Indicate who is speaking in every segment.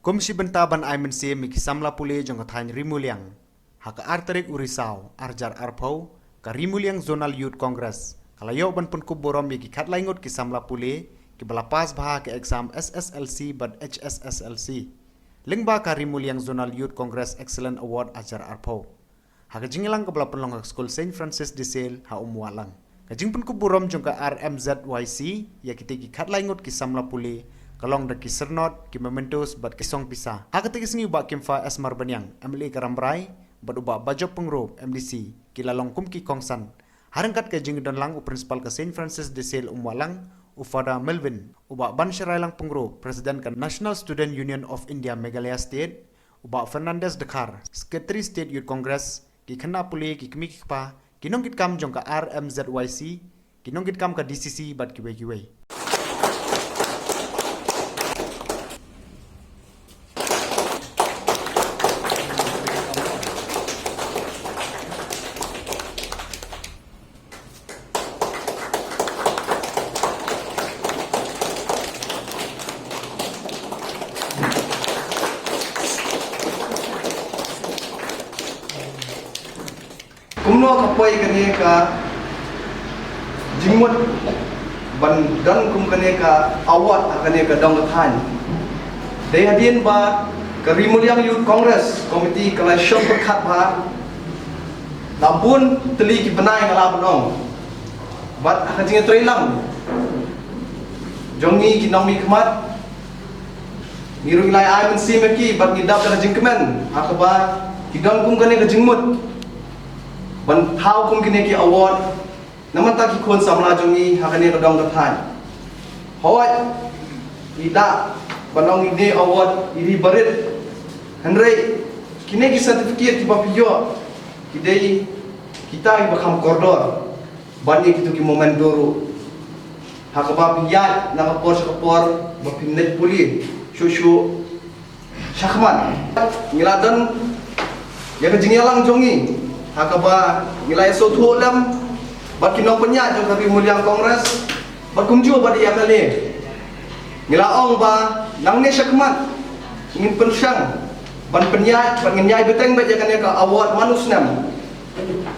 Speaker 1: Komisi bynta ban ai mense miki Samla Pule jong kathain Muiang. Haka arterik urisau arjar arpau ka Muiang Zonal Youth Congress. Kalayo ban Pynkup Burom miki khatlai Ngut ki Samla Pule ki balapas bha ke exam SSLC but HSSLC. Lingba ka Muiang Zonal Youth Congress Excellent Award ajar arpau. Haka jingilang ka bala penlong school Saint Francis de Sale ha umwalang. Ka jing Pynkup Burom jong ka RMZYC ya kitiki khatlai Ngut ki Samla Pule kalong da kisernot ki mementos bat kisong pisa agate kisngi ba kimfa asmar banyang MLA karambrai bat uba bajop pengrop MDC kilalong kum ki kongsan harangkat ke jing dan lang u principal ke Saint Francis de Sale umwalang ufada Melvin uba ban syarailang pengrop presiden ke National Student Union of India Meghalaya State uba Fernandez Dekar Secretary State Youth Congress ki khana Pule ki kmi pa kinong kit kam jong ka RMZYC kinong kit kam ka DCC bat ki we
Speaker 2: Kumno kapoy kani ka jingmut ban dan kum kani ka awat kani ka dong kathan dei hadin ba ka Muiang Youth Congress komiti kala shop khat ba labun teli ki benai ngala bonong bat akajing trailang jongi ki nomi khmat miru ilai ai men simeki bat ngidap ka jingkemen akaba ki dong kum kani ka jingmut ban thau kum kini ki award naman ta ki khon samla jongi hakane ka dong kathan hoi ida banong ide award iri barit hanrei kini ki certificate ki papiyo kidei kita i bakham kordor bani kitu ki momen doro hakaba piyat na kapor bapinnet puli shushu syakman ngiladan ya kejingelang jongi hakaba nilai sotu lam bat kinong penya jong kami Muiang Kongres bat kumju bat MLA nilaong ba nang ne syakmat ingin pensyang ban penya bat ngenyai beteng bat jakan ka award manusnam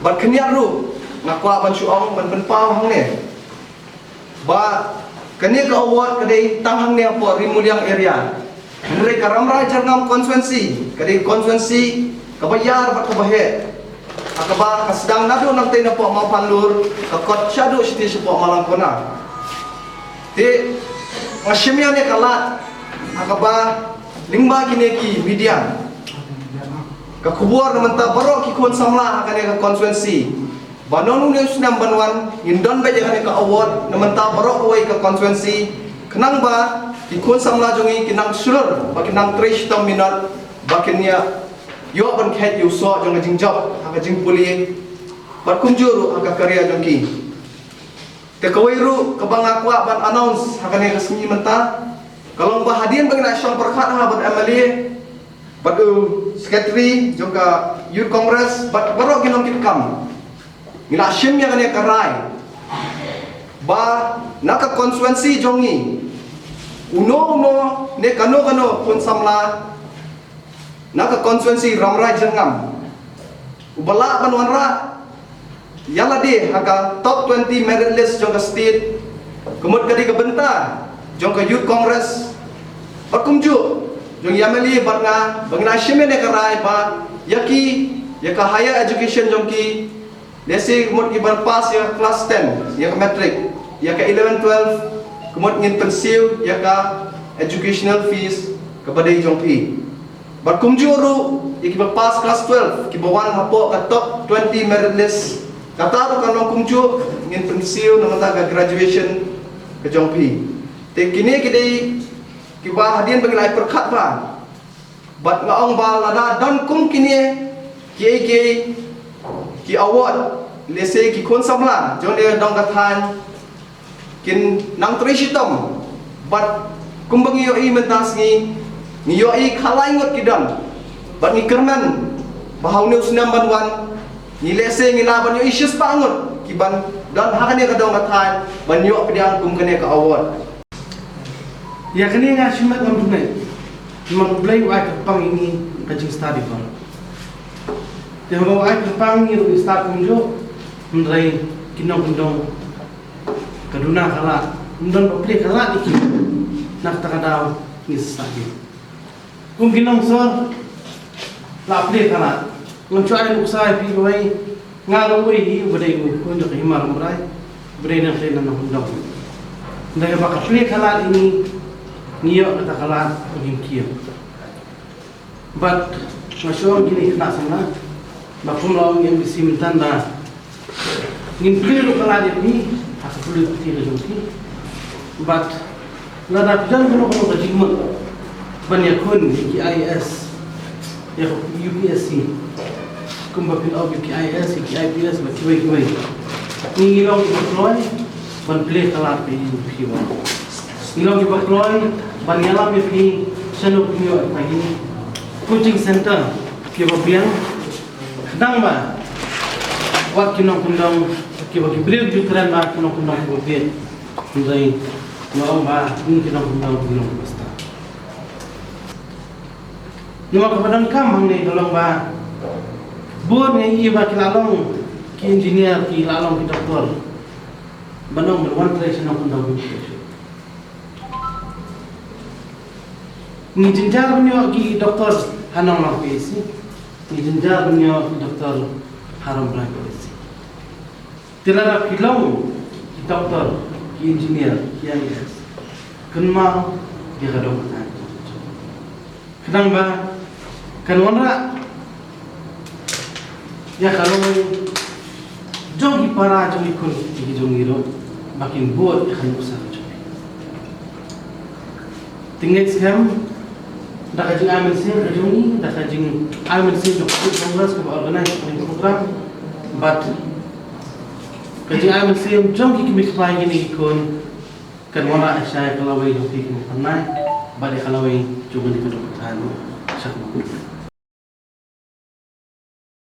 Speaker 2: bat kenya ru ngakwa ban syuong ban penpau hang ne ba kene ka award kadai tang hang ne apa Muiang area mereka ramrai jarngam konstituensi kadai konstituensi kabayar bat kabahe akaba kasedang nado nang tay na po mapanlur kakot syado siti po malangkona ti ngasyemya ne kalat akaba lingba kineki media ka khubor naman ta baro ki kon samla akane ka konstituensi banonu ne usnam banwan indon ba jane ka award naman ta baro way ka konstituensi kenang ba ki kon samla jongi kinang sulur ba kinang 3 minute bakinya yo ban khet yu so jong jing job aka jing Pule bat kumjuru aka karya jongki te kawairu kabang akwa ban announce aka ne resmi menta kalau ba hadian bang national perkhat ha bat MLA bat secretary jongka Youth Congress bat baro kinong kitkam ngila shim ya kane karai ba naka konstituensi jongi uno ne kano pun samla naka konstituensi ramrai jengam ubala banwanra yala de haka top 20 merit list jongka state kemud kadi ke bynta jongka Youth Congress bakumju jong yameli batnga bangna shimene karai ba yaki yaka higher education jongki lesi kemud ki ban pass ya class 10 yaka matric yaka 11 12 kemud ngin pensiu yaka educational fees kabadai jongpi bat kumjuru ikiba pass class 12 kibawan hapo ka top 20 merit list kataru kanong kumju ngin pensiu naman ta graduation ka jongpi te kini kidai kiba hadian bagi lai perkhat ba bat ngaong ba lada don kum kini ki award lese ki kon samla jong de dong kathan kin nang trishitom bat kumbang yo i mentas ngi niyo ai khalai ngot kidam bat ni kerman bahau ne usnam banwan ni lese ngilaban yo isyus pangut kiban dan hakane ka dong kathan banyo pediang kum kene ka award
Speaker 3: Ya kini nga simat ng tunay. Mag-play ay kapang ini kajing study ko. Tiyan mo ay kapang ini ro start kunjo, mendrai kinong kaduna kala, mendon play kala iki. Nak takadaw ni study. Kung kinong sor la play kala, nguncho ay usay pi way ngalo way hi badai kunjo kay himar murai, badai na play na nakundong. Dahil baka play kala ini niyo katakalan maging kiyo. But masyong gini kena sana, bakum lawan yang bisi mentanda. Ngin play kala ini asa perlu putih lagi. But lada pijan kono kajimut banyakun ki IS ya UPSC kumbapin au ki IS ki IPS bakiwai ni ngilong deploy ban play kala pe kiwa ngilong deploy ban yala pe pi sanu kiwa pagi coaching center kiwa biang kadang ba wat kinong kundang kiwa ki bril jutran ba kinong kundang kiwa biang ndai no ba ni kinong kundang kinong basta numa kapadan kam hangne dolong ba bor ne iba kilalong ki engineer ki lalong ki doktor banong berwan trace no kundang ni jinjar bunyo ki doktor hanong lang pesi ni jinjar bunyo ki doktor haram brai pesi tilara kilong ki doktor ki engineer ki IS kunma dia kadang mata kadang ba kan wanra ya kalau jogi para jogi kun ki jogi ro makin buat kan usah jogi tinggal scam dah kajing amin sih jogi dah kajing amin sih jogi kongres ke organize program but kajing amin sih jogi ki mikpai gini kun kan wanra saya kalau jogi ki pernah balik kalau jogi di kedokteran sakit